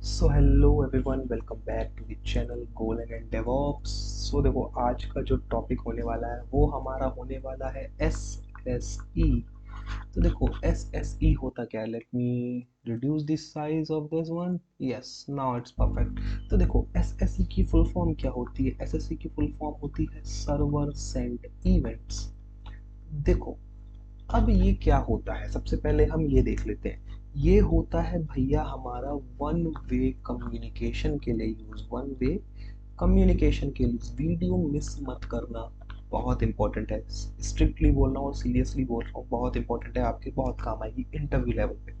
So hello everyone, welcome back to the channel Golang and DevOps. So देखो, आज का जो टॉपिक होने वाला है वो हमारा होने वाला है एस एस ई। तो देखो, एस एस ई होता क्या है? Let me reduce the size of this one. Yes, now it's perfect. तो देखो, एस एस ई की फुल फॉर्म क्या होती है? एस एस ई की फुल फॉर्म होती है सर्वर सेंट इवेंट्स। देखो, अब ये क्या होता है, सबसे पहले हम ये देख लेते हैं। ये होता है भैया हमारा वन वे कम्युनिकेशन के लिए यूज, वन वे कम्युनिकेशन के लिए। वीडियो मिस मत करना, बहुत इंपॉर्टेंट है। स्ट्रिक्टली बोल रहा हूँ, सीरियसली बोल रहा हूँ, बहुत इंपॉर्टेंट है, आपके बहुत काम आएगी इंटरव्यू लेवल पे।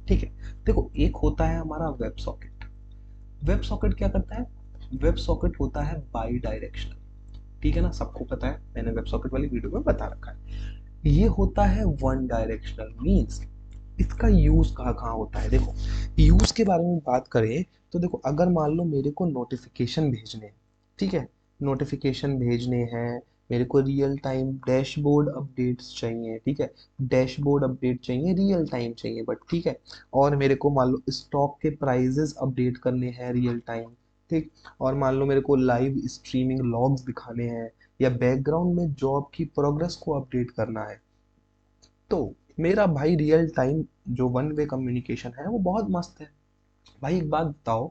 ठीक है, देखो, एक होता है हमारा वेब सॉकेट। वेब सॉकेट क्या करता है? वेब सॉकेट होता है बाई डायरेक्शनल। ठीक है ना, सबको पता है, मैंने वेब सॉकेट वाली वीडियो में बता रखा है। ये होता है वन डायरेक्शनल, मीन्स इसका यूज कहाँ कहाँ होता है। देखो, यूज के बारे में बात करें तो देखो, अगर मान लो मेरे को नोटिफिकेशन भेजने हैं, ठीक है, नोटिफिकेशन भेजने हैं, मेरे को रियल टाइम डैशबोर्ड अपडेट्स चाहिए, ठीक है, डैशबोर्ड अपडेट चाहिए, रियल टाइम चाहिए, बट ठीक है, और मेरे को मान लो स्टॉक के प्राइजेस अपडेट करने हैं रियल टाइम, ठीक, और मान लो मेरे को लाइव स्ट्रीमिंग लॉग्स दिखाने हैं, या बैकग्राउंड में जॉब की प्रोग्रेस को अपडेट करना है, तो मेरा भाई रियल टाइम जो वन वे कम्युनिकेशन है वो बहुत मस्त है। भाई एक बात बताओ,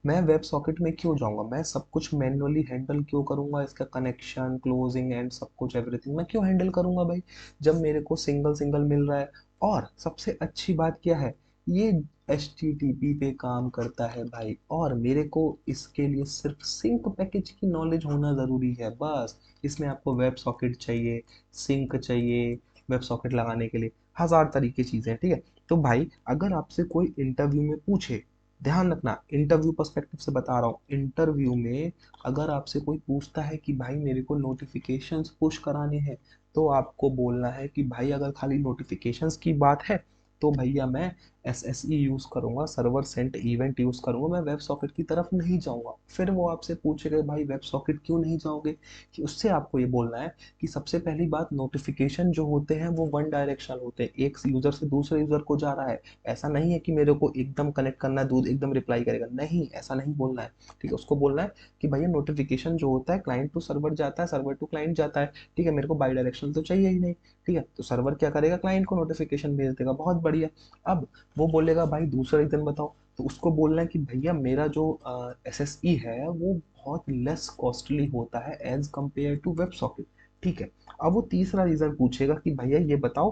मैं वेब सॉकेट में क्यों जाऊंगा? मैं सब कुछ मैन्युअली हैंडल क्यों करूंगा? इसका कनेक्शन, क्लोजिंग एंड सब कुछ, एवरीथिंग मैं क्यों हैंडल करूंगा भाई, जब मेरे को सिंगल सिंगल मिल रहा है। और सबसे अच्छी बात क्या है, ये एच टी टी पी पे काम करता है भाई, और मेरे को इसके लिए सिर्फ सिंक पैकेज की नॉलेज होना ज़रूरी है बस। इसमें आपको वेब सॉकेट चाहिए, सिंक चाहिए, वेब सॉकेट लगाने के लिए हजार तरीके चीज़ें हैं, ठीक है। तो भाई अगर आपसे कोई इंटरव्यू में पूछे, ध्यान रखना, इंटरव्यू पर्सपेक्टिव से बता रहा हूँ, इंटरव्यू में अगर आपसे कोई पूछता है कि भाई मेरे को नोटिफिकेशंस पुश कराने हैं, तो आपको बोलना है कि भाई अगर खाली नोटिफिकेशंस की बात है तो भैया मैं एस एस ई यूज़ करूंगा, सर्वर सेंट इवेंट यूज़ करूंगा, मैं वेब सॉकेट की तरफ नहीं जाऊंगा। फिर वो आपसे पूछेगा भाई वेब सॉकेट क्यों नहीं जाओगे, कि उससे आपको ये बोलना है कि सबसे पहली बात, नोटिफिकेशन जो होते हैं वो वन डायरेक्शनल होते हैं, एक यूजर से दूसरे यूजर को जा रहा है। ऐसा नहीं है कि मेरे को एकदम कनेक्ट करना है, दूध एकदम रिप्लाई करेगा, नहीं, ऐसा नहीं बोलना है। ठीक है, उसको बोलना है कि भैया नोटिफिकेशन जो होता है क्लाइंट टू सर्वर जाता है, सर्वर टू क्लाइंट जाता है, ठीक है, मेरे को बाई डायरेक्शनल तो चाहिए ही नहीं। ठीक है, तो सर्वर क्या करेगा, क्लाइंट को नोटिफिकेशन भेज देगा, बहुत बढ़िया। अब वो बोलेगा भाई दूसरा रीजन बताओ, तो उसको बोलना है कि भैया मेरा जो एस एस ई है वो बहुत लेस कॉस्टली होता है as compare to web socket. ठीक है, अब वो तीसरा रीजन पूछेगा कि भैया ये बताओ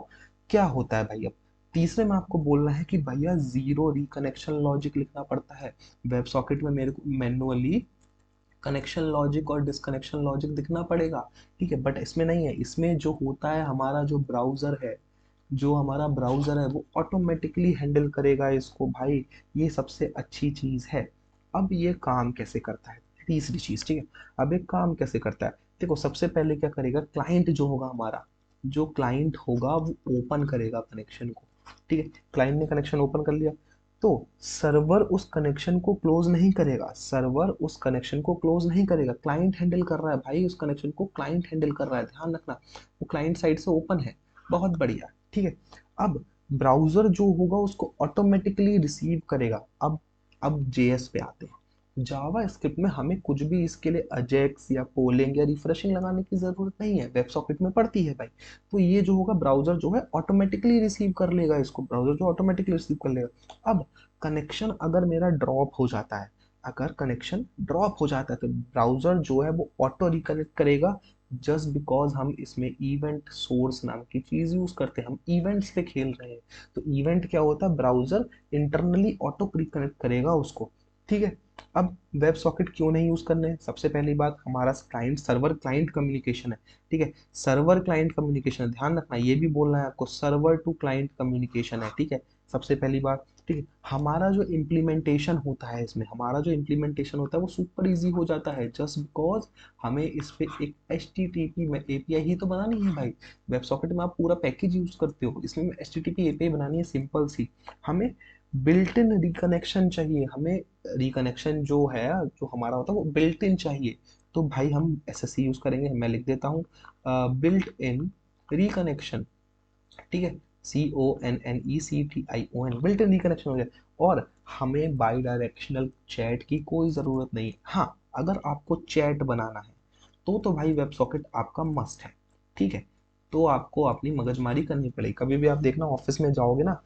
क्या होता है भाई। अब तीसरे में आपको बोलना है कि भैया जीरो रिकनेक्शन लॉजिक लिखना पड़ता है। वेब सॉकेट में मेरे को मैनुअली कनेक्शन लॉजिक और डिसकनेक्शन लॉजिक दिखना पड़ेगा, ठीक है, बट इसमें नहीं है। इसमें जो होता है, हमारा जो ब्राउजर है, जो हमारा ब्राउजर है वो ऑटोमेटिकली हैंडल करेगा इसको भाई, ये सबसे अच्छी चीज है। अब ये काम कैसे करता है, तीसरी चीज, ठीक है। अब एक काम कैसे करता है, देखो, सबसे पहले क्या करेगा, क्लाइंट जो होगा हमारा, जो क्लाइंट होगा वो ओपन करेगा कनेक्शन को, ठीक है, क्लाइंट ने कनेक्शन ओपन कर लिया, तो सर्वर उस कनेक्शन को क्लोज नहीं करेगा, सर्वर उस कनेक्शन को क्लोज नहीं करेगा, क्लाइंट हैंडल कर रहा है भाई, उस कनेक्शन को क्लाइंट हैंडल कर रहा है, ध्यान रखना, वो क्लाइंट साइड से ओपन है, बहुत बढ़िया, ठीक है। अब ब्राउजर जो होगा उसको ऑटोमेटिकली रिसीव करेगा। अब जेएस पे आते हैं। जावा स्क्रिप्ट में हमें कुछ भी इसके लिए अजेक्स या पोलिंग या रिफ्रेशिंग लगाने की जरूरत नहीं है, वेब सॉकेट में पड़ती है भाई। तो ये जो होगा, ब्राउजर जो है ऑटोमेटिकली रिसीव कर लेगा इसको, ब्राउजर जो ऑटोमेटिकली रिसीव कर लेगा। अब कनेक्शन अगर मेरा ड्रॉप हो जाता है, अगर कनेक्शन ड्रॉप हो जाता है तो ब्राउजर जो है वो ऑटो रिकनेक्ट करेगा, जस्ट बिकॉज हम इसमें इवेंट सोर्स नाम की चीज यूज करते हैं, हम इवेंट्स पे खेल रहे हैं। तो इवेंट क्या होता है, ब्राउजर इंटरनली ऑटो रिकनेक्ट करेगा उसको, ठीक है। अब वेब सॉकेट क्यों नहीं यूज करने, सबसे पहली बात, हमारा क्लाइंट सर्वर क्लाइंट कम्युनिकेशन है, ठीक है, सर्वर क्लाइंट कम्युनिकेशन है, ध्यान रखना, ये भी बोलना है आपको, सर्वर टू क्लाइंट कम्युनिकेशन है, ठीक है, सबसे पहली बात, ठीक है। हमारा जो इम्प्लीमेंटेशन होता है इसमें, हमारा जो इम्प्लीमेंटेशन होता है वो सुपर इजी हो जाता है, जस्ट बिकॉज हमें इस पे एक H T T P API ही तो बनानी है भाई। वेब सॉकेट में आप पूरा पैकेज यूज करते हो, इसमें H T T P API बनानी है, सिंपल सी। हमें बिल्ट इन रिकनेक्शन चाहिए, हमें रिकनेक्शन जो है, जो हमारा होता है वो बिल्ट इन चाहिए। तो भाई हम एस एस सी यूज करेंगे, मैं लिख देता हूँ बिल्ट इन रिकनेक्शन, ठीक है, C O N N E C T I O N, built in reconnection हो जाए। और हमें बाई डायरेक्शनल चैट की कोई ज़रूरत नहीं है। हाँ, अगर आपको चैट बनाना है तो भाई वेब सॉकेट आपका मस्ट है। ठीक है, तो आपको अपनी मगजमारी करनी पड़ेगी। कभी भी आप देखना ऑफिस में जाओगे ना,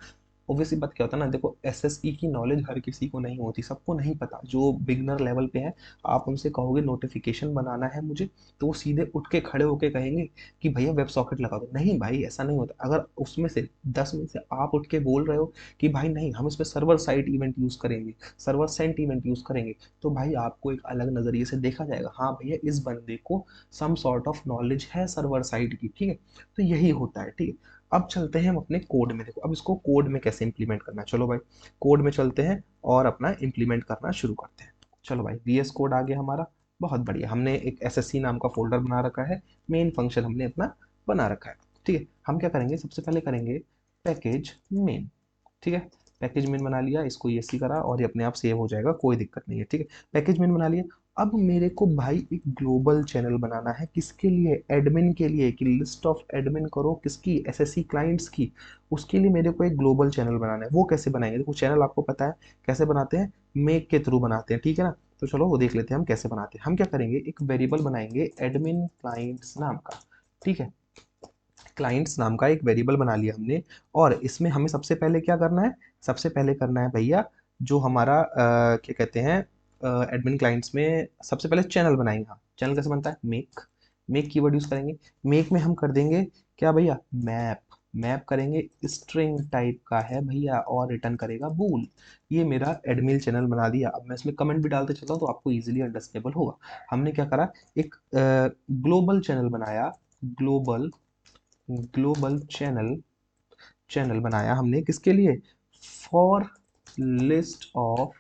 ऑब्वियसली बात क्या होता है ना, देखो एसएसई की नॉलेज हर किसी को नहीं होती, सबको नहीं पता। जो बिगनर लेवल पे है, आप उनसे कहोगे नोटिफिकेशन बनाना है मुझे, तो वो सीधे उठ के खड़े होके कहेंगे कि भैया वेब सॉकेट लगा दो। नहीं भाई, ऐसा नहीं होता। अगर उसमें से 10 में से आप उठ के बोल रहे हो कि भाई नहीं, हम इसमें सर्वर साइड इवेंट यूज़ करेंगे, सर्वर सेंट इवेंट यूज़ करेंगे, तो भाई आपको एक अलग नज़रिए से देखा जाएगा। हाँ भैया, इस बंदे को सम सॉर्ट ऑफ नॉलेज है सर्वर साइड की। ठीक है, तो यही होता है। ठीक है, अब चलते हैं हम अपने कोड में। देखो अब इसको कोड में कैसे इंप्लीमेंट करना है, चलो भाई कोड में चलते हैं और अपना इंप्लीमेंट करना शुरू करते हैं। चलो भाई, वीएस कोड आ गया हमारा, बहुत बढ़िया। हमने एक एसएससी नाम का फोल्डर बना रखा है, मेन फंक्शन हमने अपना बना रखा है। ठीक है, हम क्या करेंगे, सबसे पहले करेंगे पैकेज मेन। ठीक है, पैकेज मेन बना लिया, इसको ये सी करा और ये अपने आप सेव हो जाएगा, कोई दिक्कत नहीं है। ठीक है, पैकेज मेन बना लिया। अब मेरे को भाई एक ग्लोबल चैनल बनाना है, किसके लिए, एडमिन के लिए, कि लिस्ट ऑफ एडमिन करो किसकी, एसएससी क्लाइंट्स की। उसके लिए मेरे को एक ग्लोबल चैनल बनाना है। वो कैसे बनाएंगे, देखो चैनल आपको पता है कैसे बनाते हैं, मेक के थ्रू बनाते हैं। ठीक है ना, तो चलो वो देख लेते हैं हम कैसे बनाते हैं। हम क्या करेंगे, एक वेरिएबल बनाएंगे एडमिन क्लाइंट्स नाम का। ठीक है, क्लाइंट्स नाम का एक वेरिएबल बना लिया हमने, और इसमें हमें सबसे पहले क्या करना है, सबसे पहले करना है भैया जो हमारा क्या कहते हैं, एडमिन क्लाइंट्स में सबसे पहले चैनल बनाएंगे। हाँ, चैनल कैसे बनता है, मेक, मेक कीवर्ड यूज करेंगे। मेक में हम कर देंगे क्या भैया, मैप, मैप करेंगे, स्ट्रिंग टाइप का है भैया, और रिटर्न करेगा बूल। ये मेरा एडमिन चैनल बना दिया। अब मैं इसमें कमेंट भी डालते चलता हूँ तो आपको इजीली अंडरस्टैंडेबल होगा। हमने क्या करा, एक ग्लोबल चैनल बनाया, ग्लोबल, ग्लोबल चैनल, चैनल बनाया हमने किसके लिए, for list of,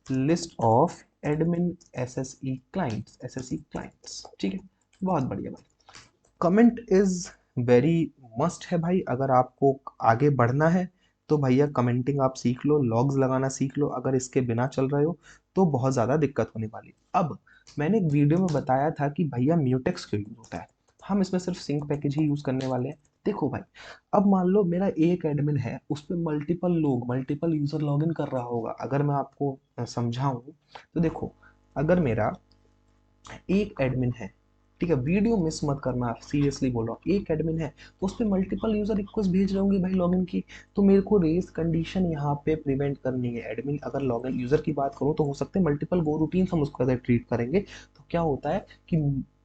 list of admin SSE clients, SSE clients. ठीक है, बहुत बढ़िया भाई। कमेंट इज वेरी मस्ट है भाई, अगर आपको आगे बढ़ना है तो भैया कमेंटिंग आप सीख लो, लॉग्स लगाना सीख लो। अगर इसके बिना चल रहे हो तो बहुत ज़्यादा दिक्कत होने वाली। अब मैंने एक वीडियो में बताया था कि भैया म्यूटेक्स क्यों यूज होता है, हम इसमें सिर्फ सिंक पैकेज ही यूज करने वाले हैं। देखो भाई, अब मान लो मेरा एक एडमिन है, उस पर मल्टीपल लोग, मल्टीपल यूजर लॉगिन कर रहा होगा। अगर मैं आपको समझाऊं तो देखो, अगर मेरा एक एडमिन है, ठीक है, वीडियो मिस मत करना, आप सीरियसली बोल रहा हूँ, एक एडमिन है तो उस पर मल्टीपल यूजर रिक्वेस्ट भेज रहे होंगे भाई लॉगिन की, तो मेरे को रेस कंडीशन यहाँ पे प्रिवेंट करनी है। एडमिन अगर लॉगिन यूजर की बात करूँ तो हो सकते हैं मल्टीपल गो रूटीन हम उसको अगर ट्रीट करेंगे तो क्या होता है कि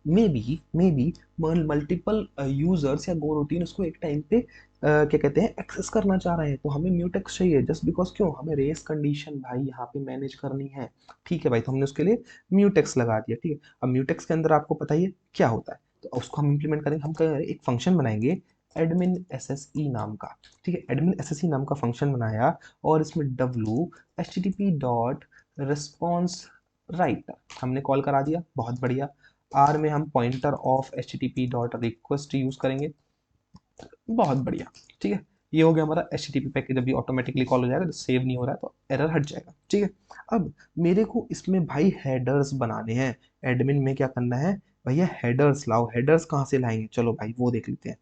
मे बी मल्टीपल यूजर्स या गो रूटीन उसको एक टाइम पे क्या कहते हैं, एक्सेस करना चाह रहे हैं, तो हमें म्यूटेक्स चाहिए। जस्ट बिकॉज क्यों, हमें रेस कंडीशन भाई यहाँ पे मैनेज करनी है। ठीक है भाई, तो हमने उसके लिए म्यूटेक्स लगा दिया। ठीक है, अब म्यूटेक्स के अंदर आपको पता ही है क्या होता है, तो उसको हम इंप्लीमेंट करेंगे। हम करेंगे एक फंक्शन बनाएंगे एडमिन एसएसई नाम का। ठीक है, एडमिन एसएसई नाम का फंक्शन बनाया, और इसमें W HTTP dot response writer हमने कॉल करा दिया, बहुत बढ़िया। आर में हम pointer of HTTP dot request use करेंगे, बहुत बढ़िया। ठीक है, ये हो गया हमारा एचटीटीपी पैकेज। अभी ऑटोमेटिकली कॉल हो जाएगा, जब सेव नहीं हो रहा है तो एरर हट जाएगा। ठीक है, अब मेरे को इसमें भाई हेडर्स बनाने हैं। एडमिन में क्या करना है भैया, हेडर्स लाओ। हेडर्स कहाँ से लाएंगे, चलो भाई वो देख लेते हैं।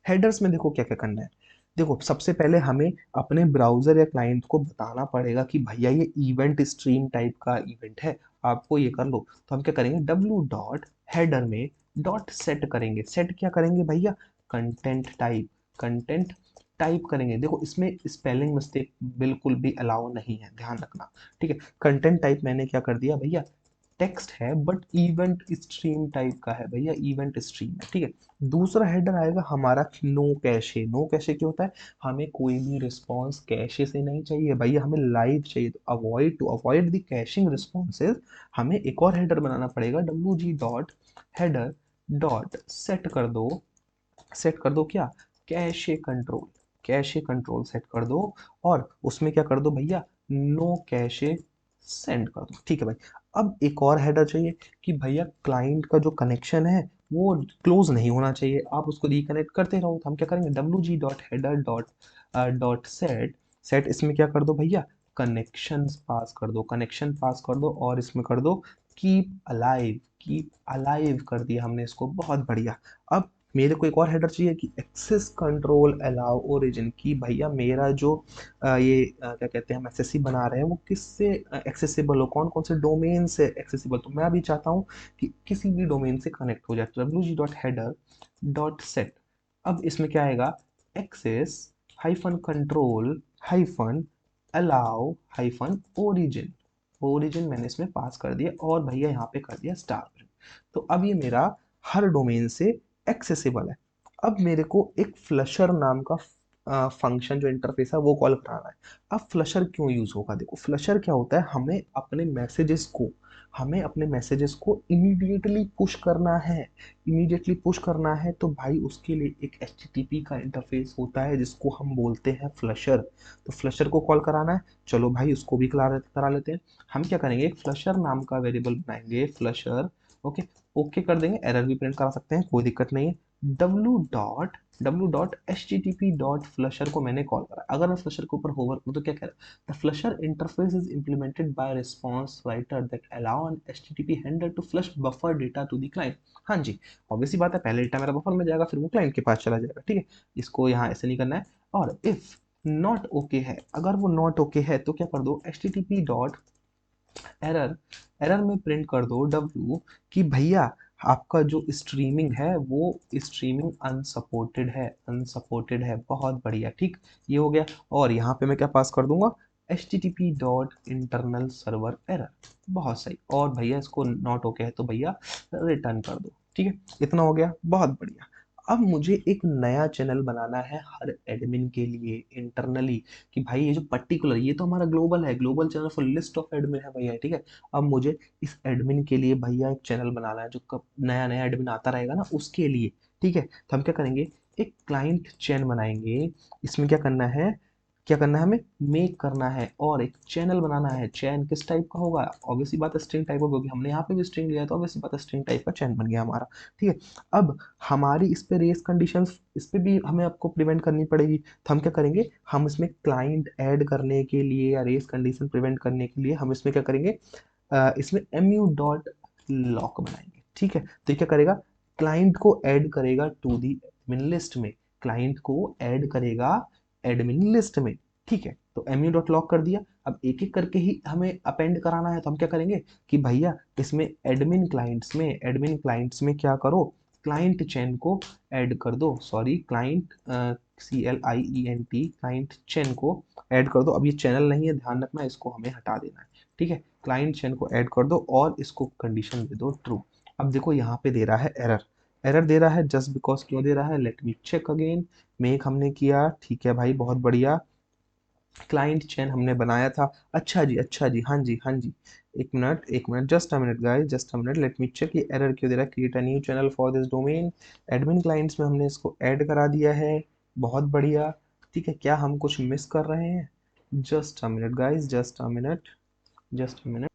हेडर्स में देखो क्या क्या करना है। देखो सबसे पहले हमें अपने ब्राउजर या क्लाइंट को बताना पड़ेगा कि भैया ये इवेंट स्ट्रीम टाइप का इवेंट है, आपको ये कर लो। तो हम क्या करेंगे, डब्लू डॉट हेडर में डॉट सेट करेंगे। सेट क्या करेंगे भैया, कंटेंट टाइप, कंटेंट टाइप करेंगे। देखो इसमें स्पेलिंग मिस्टेक बिल्कुल भी अलाउ नहीं है, ध्यान रखना। ठीक है, कंटेंट टाइप मैंने क्या कर दिया भैया, टेक्स्ट है बट इवेंट स्ट्रीम टाइप का है भैया, इवेंट स्ट्रीम है। ठीक है, दूसरा हेडर आएगा हमारा नो कैशे। नो कैशे क्या होता है, हमें कोई भी रिस्पॉन्स कैशे से नहीं चाहिए भैया, हमें लाइव चाहिए। तो avoid, to avoid the caching responses, हमें एक और हेडर बनाना पड़ेगा, W G dot header dot set कर दो, सेट कर दो क्या, cache control, cache control set कर दो। और उसमें क्या कर दो भैया, नो कैशे सेंड कर दो। ठीक है भाई, अब एक और हेडर चाहिए कि भैया क्लाइंट का जो कनेक्शन है वो क्लोज नहीं होना चाहिए, आप उसको रिकनेक्ट करते रहो। तो हम क्या करेंगे, W G dot header dot dot set, set इसमें क्या कर दो भैया, कनेक्शन पास कर दो, कनेक्शन पास कर दो, और इसमें कर दो कीप अलाइव, कीप अलाइव कर दिया हमने इसको, बहुत बढ़िया। अब मेरे को एक और हेडर चाहिए कि एक्सेस कंट्रोल अलाउ ओरिजिन, की भैया मेरा जो क्या कहते हैं हम एसएससी बना रहे हैं वो किससे एक्सेसिबल हो, कौन कौन से डोमेन से एक्सेसिबल। तो मैं अभी चाहता हूँ कि किसी भी डोमेन से कनेक्ट हो जाए। wg.header.set, अब इसमें क्या आएगा, access hyphen control hyphen allow hyphen origin. Origin मैंने इसमें पास कर दिया और भैया यहाँ पे कर दिया स्टार। तो अब ये मेरा हर डोमेन से एक्सेसिबल है। अब मेरे को एक फ्लशर नाम का फंक्शन जो इंटरफेस है वो कॉल कराना है। अब फ्लशर क्यों यूज होगा, देखो फ्लशर क्या होता है, हमें अपने मैसेजेस को इमीडिएटली पुश करना है। इमीडिएटली पुश करना है तो भाई उसके लिए एक एचटीटीपी का इंटरफेस होता है जिसको हम बोलते हैं फ्लशर। तो फ्लशर को कॉल कराना है, चलो भाई उसको भी करा लेते हैं। हम क्या करेंगे, एक फ्लशर नाम का वेरिएबल बनाएंगे, फ्लशर। ओके, ओके कर देंगे, एरर भी प्रिंट करा सकते हैं, कोई दिक्कत नहीं है। www.http.flusher को मैंने कॉल करा। अगर मैं फ्लशर के ऊपर होवर करूँ तो क्या कह रहा है, the flusher interface is implemented by response writer that allow an HTTP handler to flush buffer data to the client. हाँ जी, ऑब्वियसली बात है, पहले डेटा मेरा बफर में जाएगा फिर वो क्लाइंट के पास चला जाएगा, ठीक है। इसको यहाँ ऐसे नहीं करना है। और इफ नॉट ओके है, अगर वो नॉट ओके है तो क्या कर दो, http डॉट एरर, एरर में प्रिंट कर दो w, कि भैया आपका जो स्ट्रीमिंग है वो स्ट्रीमिंग अनसपोर्टेड है, अनसपोर्टेड है। बहुत बढ़िया, ठीक, ये हो गया। और यहाँ पे मैं क्या पास कर दूंगा, http dot internal server error. बहुत सही। और भैया इसको नॉट ओके है तो भैया रिटर्न कर दो, ठीक है। इतना हो गया, बहुत बढ़िया। अब मुझे एक नया चैनल बनाना है हर एडमिन के लिए इंटरनली, कि भाई ये जो पर्टिकुलर, ये तो हमारा ग्लोबल है, global channel for list of admin है भैया, ठीक है। अब मुझे इस एडमिन के लिए भैया एक चैनल बनाना है जो कब नया नया एडमिन आता रहेगा ना उसके लिए, ठीक है। तो हम क्या करेंगे, एक क्लाइंट चैन बनाएंगे। इसमें क्या करना है, क्या करना है, हमें मेक करना है और एक चैनल बनाना है। चैन किस टाइप का होगा, ऑब्वियसली बात है स्ट्रिंग टाइप का, क्योंकि हमने यहाँ पे भी स्ट्रिंग लिया है तो ऑब्वियसली बात है स्ट्रिंग टाइप का चैन बन गया हमारा, ठीक है। अब हमारी इस पे रेस कंडीशंस, इस पे भी हमें आपको प्रिवेंट करनी पड़ेगी। तो हम क्या करेंगे, हम इसमें क्लाइंट ऐड करने के लिए या रेस कंडीशन प्रिवेंट करने के लिए हम इसमें क्या करेंगे, इसमें mu डॉट लॉक बनाएंगे, ठीक है। तो ये क्या करेगा, क्लाइंट को ऐड करेगा टू दी एडमिन लिस्ट में, क्लाइंट को ऐड करेगा एडमिन लिस्ट में, ठीक है। तो mu डॉट लॉक कर दिया। अब एक एक करके ही हमें अपेंड कराना है, तो हम क्या करेंगे कि भैया इसमें एडमिन क्लाइंट्स में क्या करो, क्लाइंट चेन को ऐड कर दो, sorry client CLIENT client chain को ऐड कर दो। अब ये चैनल नहीं है, ध्यान रखना, इसको हमें हटा देना है, ठीक है। क्लाइंट चेन को ऐड कर दो और इसको कंडीशन दे दो ट्रू। अब देखो यहाँ पे दे रहा है एरर, एरर दे रहा है जस्ट बिकॉज, क्यों दे रहा है, let me check again. Make हमने किया, ठीक है भाई, बहुत बढ़िया। क्लाइंट चेन हमने बनाया था, अच्छा जी, अच्छा जी, हाँ जी, हाँ जी। एक minute, just a minute guys, just a minute, let me check ये एरर क्यों दे रहा है। Create a new channel for this domain, admin clients में हमने इसको ऐड करा दिया है, बहुत बढ़िया, ठीक है। क्या हम कुछ मिस कर रहे हैं, just a minute guys, just a minute, just a minute.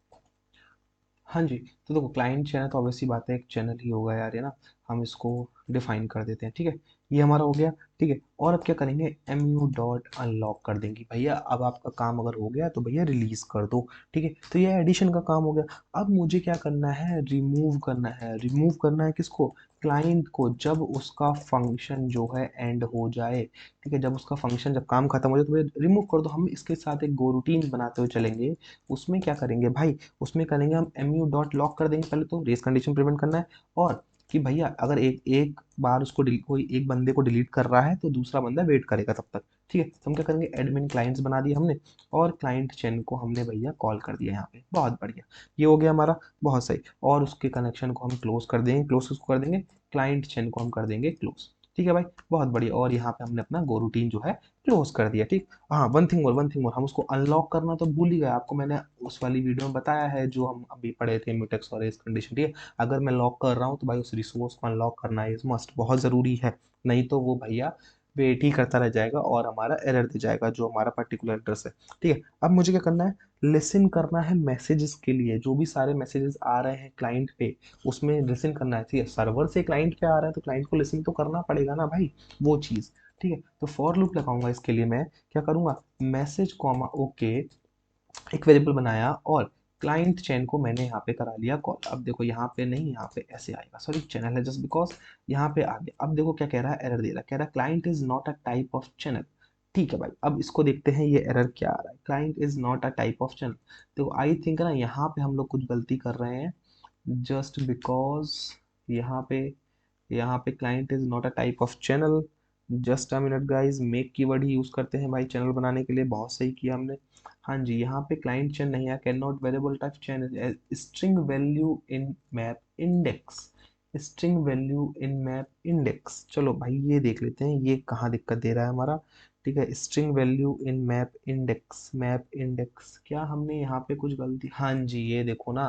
हाँ जी, तो देखो क्लाइंट चैनल तो ऑब्वियसली बात है एक चैनल ही होगा यार, है ना। हम इसको डिफाइन कर देते हैं, ठीक है। ये हमारा हो गया, ठीक है। और अब क्या करेंगे, mu डॉट अनलॉक कर देंगे भैया। अब आपका काम अगर हो गया तो भैया रिलीज कर दो, ठीक है। तो ये एडिशन का काम हो गया। अब मुझे क्या करना है, रिमूव करना है। रिमूव करना है किसको, क्लाइंट को, जब उसका फंक्शन जो है एंड हो जाए, ठीक है। जब उसका फंक्शन, जब काम खत्म हो जाए तो रिमूव कर दो। हम इसके साथ एक गो रूटीन बनाते हुए चलेंगे। उसमें क्या करेंगे भाई, उसमें करेंगे हम mu डॉट लॉक कर देंगे, पहले तो रेस कंडीशन प्रिवेंट करना है। और कि भैया अगर एक एक बार उसको कोई एक बंदे को डिलीट कर रहा है तो दूसरा बंदा वेट करेगा तब तक, ठीक है। तो हम क्या करेंगे, एडमिन क्लाइंट्स बना दिया हमने और क्लाइंट चेन को हमने भैया कॉल कर दिया यहाँ पे, बहुत बढ़िया। ये हो गया हमारा, बहुत सही। और उसके कनेक्शन को हम क्लोज कर देंगे, क्लोज उसको कर देंगे, क्लाइंट चेन को हम कर देंगे क्लोज, ठीक है भाई, बहुत बढ़िया। और यहाँ पे हमने अपना गो रूटीन जो है क्लोज कर दिया, ठीक। हाँ, वन थिंग मोर, हम उसको अनलॉक करना तो भूल ही गए, आपको मैंने उस वाली वीडियो में बताया है जो हम अभी पढ़े थे, म्यूटेक्स और रेस कंडीशन, ठीक है। अगर मैं लॉक कर रहा हूँ तो भाई उस रिसोर्स को अनलॉक करना इज मस्ट, बहुत ज़रूरी है। नहीं तो वो भैया वेट ही करता रह जाएगा और हमारा एरर दे जाएगा जो हमारा पर्टिकुलर एड्रेस है, ठीक है। अब मुझे क्या करना है, लिसन करना है मैसेजेस के लिए, जो भी सारे मैसेजेस आ रहे हैं क्लाइंट पे उसमें लिसन करना है, ठीक है। सर्वर से क्लाइंट पे आ रहा है तो क्लाइंट को लिसन तो करना पड़ेगा ना भाई, वो चीज़, ठीक है। तो फॉर लूप लगाऊंगा इसके लिए मैं, क्या करूंगा, मैसेज कॉमा ओके, एक वेरिएबल बनाया और क्लाइंट चेन को मैंने यहाँ पे करा लिया कॉल। अब देखो यहाँ पे नहीं, यहाँ पे ऐसे आएगा, सॉरी चैनल है जस्ट बिकॉज यहाँ पे आ गया। अब देखो क्या कह रहा है, एरर दे रहा है, कह रहा है client is not a type of channel. ठीक है भाई, अब इसको देखते हैं ये एरर क्या आ रहा है, client is not a type of channel. देखो आई थिंक ना यहाँ पे हम लोग कुछ गलती कर रहे हैं, जस्ट बिकॉज यहाँ पे client is not a type of channel. Just a minute guys, make keyword he use करते हैं भाई चैनल बनाने के लिए, बहुत सही किया हमने। हाँ जी, यहाँ पे क्लाइंट चेन नहीं है, can not variable type chain string value in map index, string value in map index. चलो भाई ये देख लेते हैं ये कहाँ दिक्कत दे रहा है हमारा। ठीक है, string value in map index, map index क्या हमने यहाँ पे कुछ गलती, हाँ जी ये देखो ना,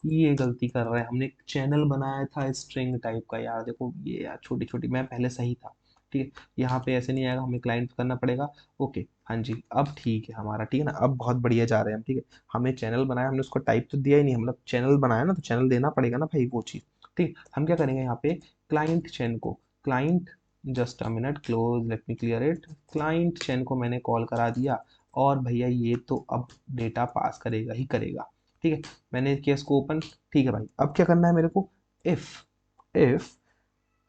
ये गलती कर रहे हैं हमने, एक चैनल बनाया था स्ट्रिंग टाइप का यार, देखो ये यार छोटी छोटी, मैं पहले सही था। ठीक है, यहाँ पे ऐसे नहीं आएगा, हमें क्लाइंट करना पड़ेगा। ओके हाँ जी, अब ठीक है हमारा, ठीक है ना, अब बहुत बढ़िया जा रहे हैं हम। ठीक है, हमें चैनल बनाया, हमने उसको टाइप तो दिया ही नहीं, मतलब चैनल बनाया ना, तो चैनल देना पड़ेगा ना भाई वो चीज़। ठीक, हम क्या करेंगे यहाँ पे, क्लाइंट चैन को, client, just a minute, close, let me clear it, client chan को मैंने कॉल करा दिया, और भैया ये तो अब डेटा पास करेगा ही करेगा। ठीक है, मैंने किया इसको ओपन। ठीक है भाई, अब क्या करना है मेरे को, इफ इफ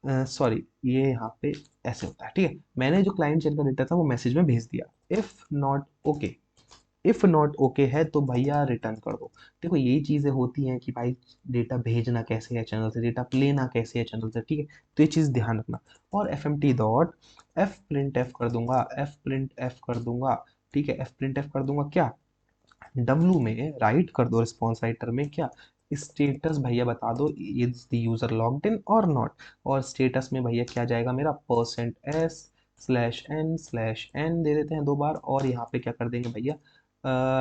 सॉरी ये यहाँ पे ऐसे होता है। ठीक है, मैंने जो क्लाइंट चैन का डेटा था वो मैसेज में भेज दिया, if not okay, if not okay है तो भैया रिटर्न कर दो। देखो यही चीजें होती हैं कि भाई डेटा भेजना कैसे है चैनल से, डेटा लेना कैसे है चैनल से। ठीक है, तो ये चीज ध्यान रखना। और F M T dot F print F कर दूंगा, एफ प्रिंट एफ कर दूंगा। ठीक है, एफ प्रिंट एफ कर दूंगा क्या, डब्लू में राइट कर दो, रिस्पॉन्स राइटर में क्या, स्टेटस भैया बता दो, is the user logged in और नॉट। और स्टेटस में भैया क्या जाएगा मेरा, परसेंट एस स्लैश एन दे देते हैं 2 बार, और यहाँ पे क्या कर देंगे भैया,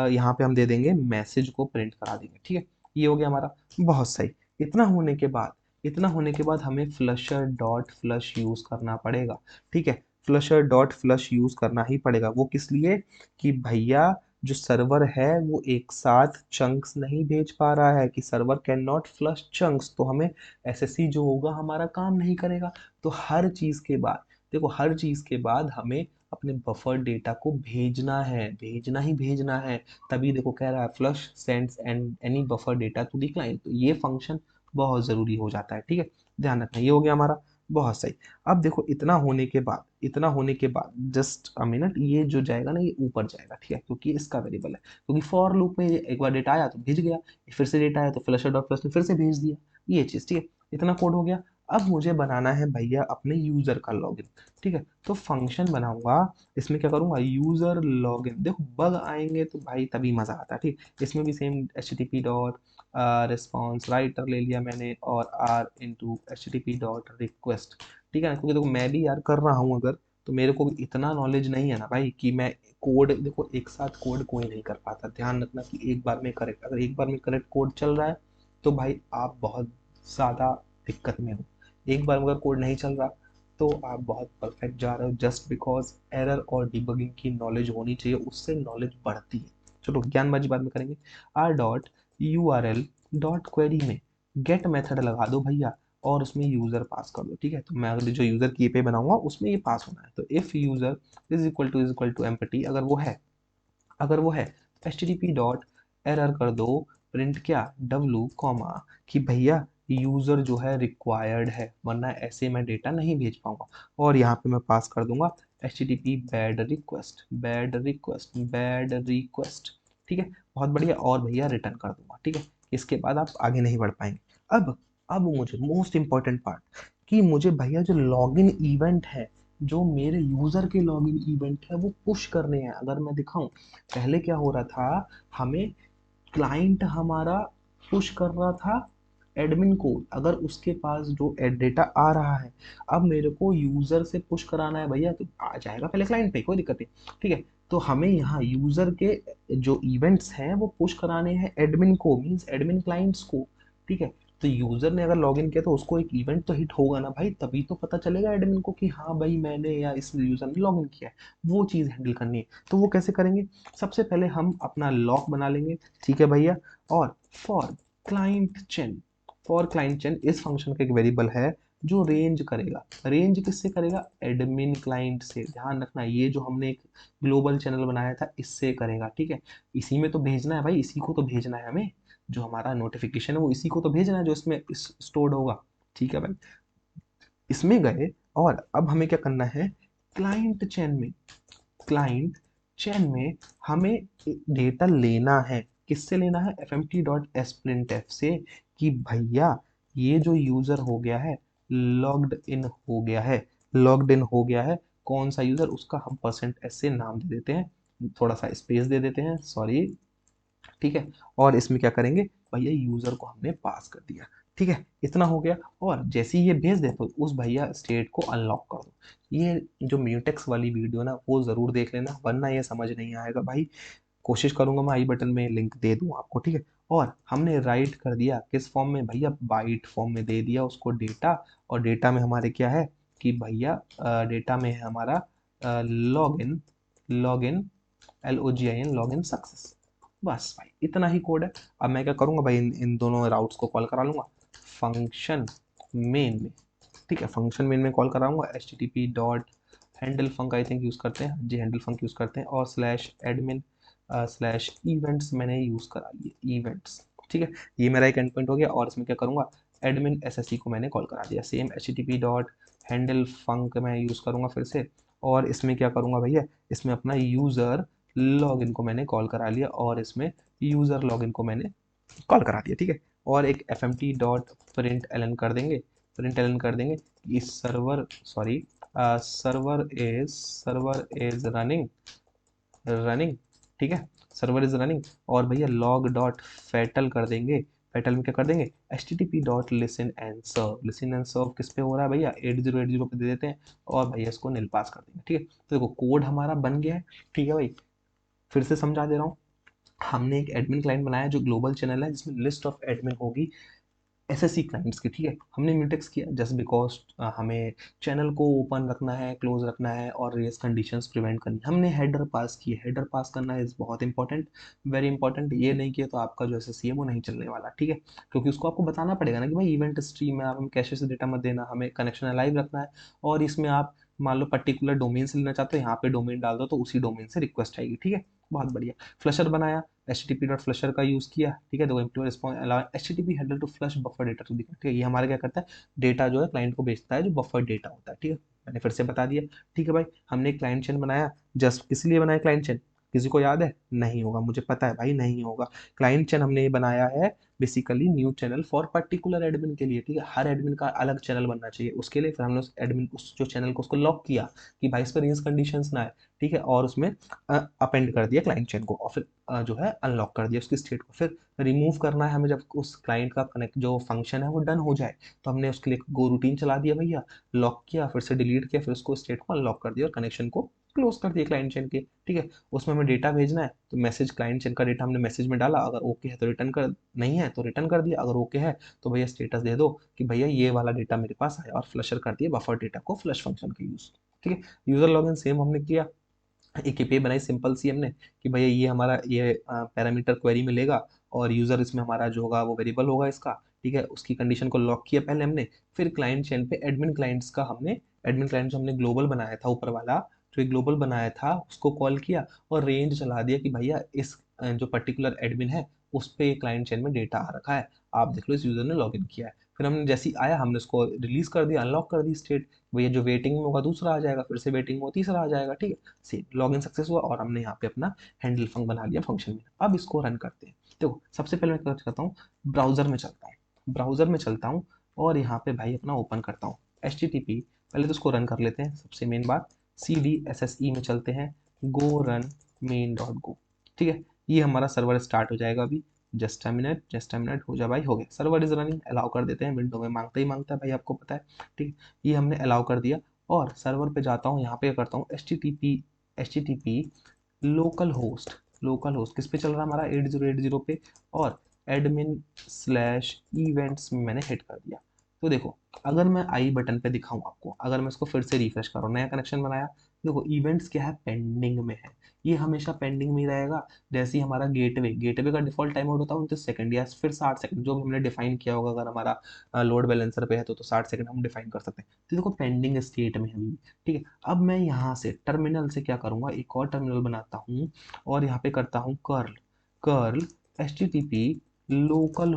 यहाँ पे हम दे देंगे मैसेज को प्रिंट करा देंगे। ठीक है, ये हो गया हमारा, बहुत सही। इतना होने के बाद, हमें फ्लशर डॉट फ्लश यूज करना पड़ेगा। ठीक है, फ्लशर डॉट फ्लश यूज करना ही पड़ेगा, वो किस लिए, कि भैया जो सर्वर है वो एक साथ चंक्स नहीं भेज पा रहा है, कि server can not flush chunks, तो हमें एसएससी जो होगा हमारा काम नहीं करेगा। तो हर चीज के बाद, देखो हर चीज के बाद हमें अपने बफर डेटा को भेजना है, भेजना ही भेजना है। तभी देखो कह रहा है flush sends and any buffer data to the client, तो ये फंक्शन बहुत जरूरी हो जाता है। ठीक है, ध्यान रखना, ये हो गया हमारा, बहुत सही। अब देखो इतना होने के बाद, जस्ट अ मिनट, ये जो जाएगा ना ये ऊपर जाएगा। ठीक है, क्योंकि इसका वेरिएबल है, क्योंकि फॉर लूप में एक बार डेटा आया तो भेज गया, फिर से डेटा आया तो फ्लशर डॉट फ्लश ने फिर से भेज दिया, ये चीज। ठीक है, इतना कोड हो गया। अब मुझे बनाना है भैया अपने यूजर का लॉगिन। ठीक है, तो फंक्शन बनाऊंगा, इसमें क्या करूंगा, यूजर लॉगिन। देखो बग आएंगे तो भाई तभी मजा आता है। ठीक, इसमें भी same H T P dot response writer ले लिया मैंने, और R into H T P dot request. ठीक है ना, क्योंकि देखो मैं भी यार कर रहा हूँ अगर, तो मेरे को भी इतना नॉलेज नहीं है ना भाई कि मैं कोड, देखो एक साथ कोड कोई नहीं कर पाता, ध्यान रखना कि एक बार में करेक्ट, अगर एक बार में करेक्ट कोड चल रहा है तो भाई आप बहुत ज़्यादा दिक्कत में हो। एक बार में अगर कोड नहीं चल रहा तो आप बहुत परफेक्ट जा रहे हो, जस्ट बिकॉज एरर और डिबगिंग की नॉलेज होनी चाहिए, उससे नॉलेज बढ़ती है। चलो ज्ञानबाजी बाद में करेंगे। R dot U R L dot query में गेट मेथड लगा दो भैया, और उसमें यूजर पास कर दो। ठीक है, तो मैं अगले जो यूजर की पे बनाऊंगा उसमें ये पास होना है, तो if user is equal to empty, अगर वो है, H T T P dot error कर दो, प्रिंट क्या, डब्लू कॉमा, कि भैया यूजर जो है रिक्वायर्ड है, वरना ऐसे मैं डेटा नहीं भेज पाऊंगा। और यहाँ पे मैं पास कर दूंगा H T T P bad request, bad request, bad request. ठीक है, बहुत बढ़िया, और भैया रिटर्न कर दूंगा। ठीक है, इसके बाद आप आगे नहीं बढ़ पाएंगे। अब मुझे मोस्ट इंपॉर्टेंट पार्ट, कि मुझे भैया जो लॉगिन इवेंट है, जो मेरे यूजर के लॉगिन इवेंट है वो पुश करने हैं। अगर मैं दिखाऊं, पहले क्या हो रहा था, हमें क्लाइंट हमारा पुश कर रहा था एडमिन को, अगर उसके पास जो डेटा आ रहा है, अब मेरे को यूजर से पुश कराना है भैया, तो आ जाएगा पहले क्लाइंट पे, कोई दिक्कत नहीं। ठीक है, तो हमें यहाँ यूजर के जो इवेंट्स हैं वो पुश कराने हैं एडमिन को, मींस एडमिन क्लाइंट्स को। ठीक है, तो यूजर ने अगर लॉगिन किया तो उसको एक इवेंट तो हिट होगा ना भाई, तभी तो पता चलेगा एडमिन को कि हाँ भाई मैंने या इस यूजर ने लॉगिन किया है। वो चीज़ हैंडल करनी है, तो वो कैसे करेंगे, सबसे पहले हम अपना लॉक बना लेंगे। ठीक है भैया, और फॉर क्लाइंट चेन, इस फंक्शन का एक वेरिएबल है जो रेंज करेगा, रेंज किससे करेगा, एडमिन क्लाइंट से। ध्यान रखना, ये जो हमने एक ग्लोबल चैनल बनाया था इससे करेगा, ठीक है। इसी में तो भेजना है भाई, इसी को तो भेजना है हमें, जो हमारा नोटिफिकेशन है वो इसी को तो भेजना है जो इसमें स्टोर्ड होगा, ठीक है भाई। इसमें गए और अब हमें क्या करना है, क्लाइंट चेन में, क्लाइंट चेन में हमें डेटा लेना है। किससे लेना है, fmt.sprintf से, कि भैया ये जो यूजर हो गया है, लॉग्ड इन हो गया है, लॉग्ड इन हो गया है। कौन सा यूजर, उसका हम %s से नाम दे देते हैं, थोड़ा सा स्पेस दे देते हैं, सॉरी, ठीक है। और इसमें क्या करेंगे, भैया यूजर को हमने पास कर दिया, ठीक है, इतना हो गया। और जैसे ही ये भेज दे तो उस भैया स्टेट को अनलॉक कर दो। ये जो म्यूटेक्स वाली वीडियो ना वो जरूर देख लेना, वरना ये समझ नहीं आएगा भाई। कोशिश करूंगा मैं आई बटन में लिंक दे दूं आपको, ठीक है। और हमने राइट कर दिया किस फॉर्म में भैया, बाइट फॉर्म में दे दिया उसको डेटा। और डेटा में हमारे क्या है कि भैया, डेटा में है हमारा log in, log in, LOGIN, log in success. बस भाई इतना ही कोड है। अब मैं क्या करूंगा भाई, इन दोनों राउट्स को कॉल करा लूंगा फंक्शन मेन में, ठीक है। फंक्शन मेन में कॉल कराऊंगा http dot handle funk, I think use करते हैं जी, हैंडल फंक यूज़ करते हैं, और स्लैश एडमिन स्लैश इवेंट्स मैंने यूज़ करा लिए, इवेंट्स, ठीक है। ये मेरा एक एंड पॉइंट हो गया। और इसमें क्या करूँगा, एडमिन SSE को मैंने कॉल करा दिया, सेम http डॉट हैंडल फंक मैं यूज़ करूँगा फिर से। और इसमें क्या करूँगा भैया, इसमें अपना यूज़र लॉगिन को मैंने कॉल करा लिया, और इसमें यूज़र लॉगिन को मैंने कॉल करा दिया, ठीक है। और एक fmt डॉट प्रिंट एलन कर देंगे, प्रिंट एलन कर देंगे कि server, sorry, server is running, running, ठीक है, सर्वर इज रनिंग। और भैया लॉग डॉट फैटल कर देंगे, फैटल में क्या कर देंगे, http dot listen and serve, listen and serve किस पे हो रहा है भैया, 8080 पे दे देते हैं। और भैया इसको निल पास कर देंगे, ठीक है। तो देखो कोड हमारा बन गया है, ठीक है भाई। फिर से समझा दे रहा हूँ, हमने एक एडमिन क्लाइंट बनाया जो ग्लोबल चैनल है, जिसमें लिस्ट ऑफ एडमिन होगी SSE क्लाइंट्स की, ठीक है। हमने म्यूटेक्स किया जस्ट बिकॉज हमें चैनल को ओपन रखना है, क्लोज रखना है, और रेस कंडीशंस प्रिवेंट करनी। हमने हेडर पास की, हेडर पास करना इज बहुत इंपॉर्टेंट, वेरी इंपॉर्टेंट। ये नहीं किया तो आपका जो SSE है वो नहीं चलने वाला, ठीक है। क्योंकि उसको आपको बताना पड़ेगा ना कि भाई इवेंट स्ट्रीम में आप हमें कैशे से डेटा मत देना, हमें कनेक्शन अलाइव रखना है। और इसमें आप मान लो पर्टिकुलर डोमेन से लेना चाहते हो, यहाँ पे डोमेन डाल दो तो उसी डोमेन से रिक्वेस्ट आएगी, ठीक है। बहुत बढ़िया। फ्लशर बनाया, http.flusher का यूज किया, ठीक है। देखो implement response allow http header to flush buffer data to the, ठीक है। ये हमारा क्या करता है, डेटा जो है क्लाइंट को भेजता है जो बफर डेटा होता है, ठीक है। मैंने फिर से बता दिया, ठीक है भाई। हमने क्लाइंट चेन बनाया, जस्ट किस लिए बनाया क्लाइंट चेन, किसी को याद है, नहीं होगा, मुझे पता है भाई नहीं होगा। क्लाइंट चेन हमने ये बनाया है basically new channel for particular admin के लिए, ठीक है। हर एडमिन का अलग चैनल बनना चाहिए, उसके लिए फिर हमने उस एडमिन, उस जो चैनल को उसको लॉक किया कि भाई इस पर रेंज कंडीशंस ना है, ठीक है। और उसमें अपेंड कर दिया क्लाइंट चेन को, और फिर जो है अनलॉक कर दिया उसकी स्टेट को। फिर रिमूव करना है हमें, जब उस क्लाइंट का कनेक्ट जो फंक्शन है वो डन हो जाए, तो हमने उसके लिए गो रूटीन चला दिया भैया, लॉक किया, फिर से डिलीट किया, फिर उसको स्टेट को अनलॉक कर दिया और कनेक्शन को क्लोज कर दिया क्लाइंट चेन के, ठीक है। उसमें हमें डेटा भेजना है तो मैसेज, क्लाइंट चेन का डेटा हमने मैसेज में डाला, अगर ओके है तो रिटर्न कर, नहीं है तो रिटर्न कर दिया, अगर ओके है तो भैया स्टेटस दे दो कि भैया ये वाला डेटा मेरे पास आया, और फ्लशर कर दिया बफर डेटा को फ्लश फंक्शन के यूज, ठीक है। यूजर लॉगिन सेम हमने किया, एक एपीआई बनाई सिंपल सी हमने कि भैया ये हमारा ये पैरामीटर क्वेरी में लेगा, और यूजर इसमें हमारा जो होगा वो वेरिएबल होगा इसका, ठीक है। उसकी कंडीशन को लॉक किया पहले हमने, फिर क्लाइंट चेन पे एडमिन क्लाइंट्स का हमने, एडमिन क्लाइंट जो हमने ग्लोबल बनाया था ऊपर वाला, जो ग्लोबल बनाया था उसको कॉल किया, और रेंज चला दिया कि भैया इस जो पर्टिकुलर एडमिन है उस पे क्लाइंट चेन में डेटा आ रखा है, आप देख लो इस यूजर ने लॉग इन किया है। फिर हमने जैसे ही आया हमने उसको रिलीज कर दिया, अनलॉक कर दी स्टेट, भैया जो वेटिंग में होगा दूसरा आ जाएगा, फिर से वेटिंग में हो तीसरा आ जाएगा, ठीक है। सेम लॉगिन सक्सेस हुआ, और हमने यहाँ पे अपना हैंडल फंक बना लिया फंक्शन में। अब इसको रन करते हैं। देखो सबसे पहले मैं क्या करता हूँ, ब्राउजर में चलता हूँ, ब्राउजर में चलता हूँ, और यहाँ पे भाई अपना ओपन करता हूँ HTTP, पहले तो इसको रन कर लेते हैं सबसे मेन बात। CDSSE में चलते हैं, गो रन मेन डॉट गो, ठीक है। ये हमारा सर्वर स्टार्ट हो जाएगा अभी, just a minute, just a minute, हो जा भाई, हो गया, सर्वर इज रनिंग, अलाउ कर देते हैं, विंडो में मांगता ही मांगता है भाई, आपको पता है, ठीक है। ये हमने अलाउ कर दिया, और सर्वर पे जाता हूँ, यहाँ पे करता हूँ HTTP local host, local host किस पे चल रहा है हमारा 8080 पे, और एडमिन स्लैश इवेंट्स में मैंने हिट कर दिया। तो देखो अगर मैं आई बटन पे दिखाऊं आपको, अगर मैं इसको फिर से रिफ्रेश करूँ, नया कनेक्शन बनाया, देखो इवेंट्स क्या है, पेंडिंग में है, ये हमेशा पेंडिंग में ही रहेगा। जैसे ही हमारा गेटवे गेटवे का डिफॉल्ट टाइम आउट होता है 29 सेकंड या फिर 60 सेकंड, जो भी हमने डिफाइन किया होगा। अगर हमारा लोड बैलेंसर पे है तो 60 सेकंड हम डिफाइन कर सकते हैं। तो देखो पेंडिंग स्टेट में है अभी भी, ठीक है। अब मैं यहाँ से टर्मिनल से क्या करूंगा, एक और टर्मिनल बनाता हूँ और यहाँ पे करता हूँ curl curl HTTP local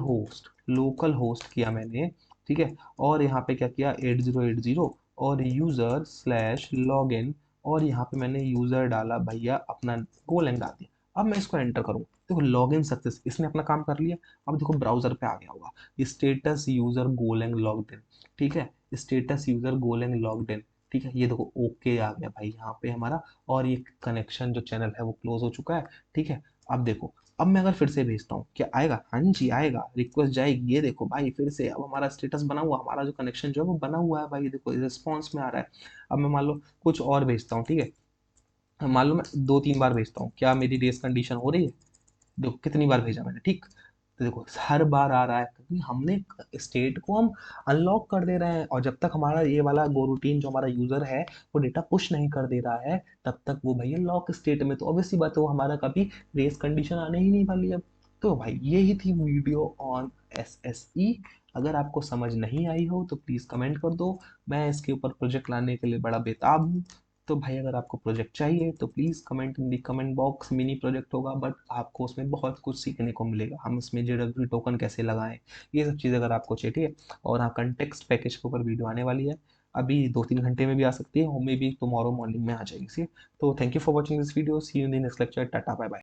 host किया मैंने, ठीक है। और यहाँ पे क्या किया, 8080 और यूजर स्लैश लॉग इन, और यहाँ पे मैंने यूजर डाला भैया अपना, गोलैंग डाल दिया। अब मैं इसको एंटर करूँ, देखो लॉग इन सक्सेस, इसने अपना काम कर लिया। अब देखो ब्राउजर पे आ गया होगा, status user Golang logged in, ठीक है, status user Golang logged in, ठीक है। ये देखो ओके आ गया भाई यहाँ पे हमारा, और ये कनेक्शन जो चैनल है वो क्लोज हो चुका है, ठीक है। अब देखो, अब मैं अगर फिर से भेजता हूँ क्या आएगा, हाँ जी आएगा, रिक्वेस्ट जाएगी, ये देखो भाई फिर से अब हमारा स्टेटस बना हुआ, हमारा जो कनेक्शन जो है वो बना हुआ है भाई, देखो रिस्पॉन्स में आ रहा है। अब मैं मान लो कुछ और भेजता हूँ, ठीक है, मान लो मैं 2-3 बार भेजता हूँ, क्या मेरी रेस कंडीशन हो रही है, देखो कितनी बार भेजा मैंने, ठीक। तो देखो हर बार आ रहा है क्योंकि हमने स्टेट को हम अनलॉक कर दे रहे हैं, और जब तक हमारा ये वाला गो रूटीन जो हमारा यूजर है वो डेटा पुश नहीं कर दे रहा है, तब तक वो भैया लॉक स्टेट में, तो ऑब्वियसली बात है वो हमारा कभी रेस कंडीशन आने ही नहीं वाली अब। तो भाई यही थी वीडियो ऑन SSE। अगर आपको समझ नहीं आई हो तो प्लीज़ कमेंट कर दो, मैं इसके ऊपर प्रोजेक्ट लाने के लिए बड़ा बेताब हूँ। तो भाई अगर आपको प्रोजेक्ट चाहिए तो please comment in the comment box, mini project होगा बट आपको उसमें बहुत कुछ सीखने को मिलेगा, हम इसमें JWT टोकन कैसे लगाएं, ये सब चीज़ अगर आपको चाहिए, ठीक है। और हाँ, कंटेक्स्ट पैकेज के ऊपर वीडियो आने वाली है, अभी 2-3 घंटे में भी आ सकती है, मे बी टुमारो मॉर्निंग में आ जाएगी, ठीक है। तो thank you for watching this video, see you in the next lecture, ta-ta bye bye.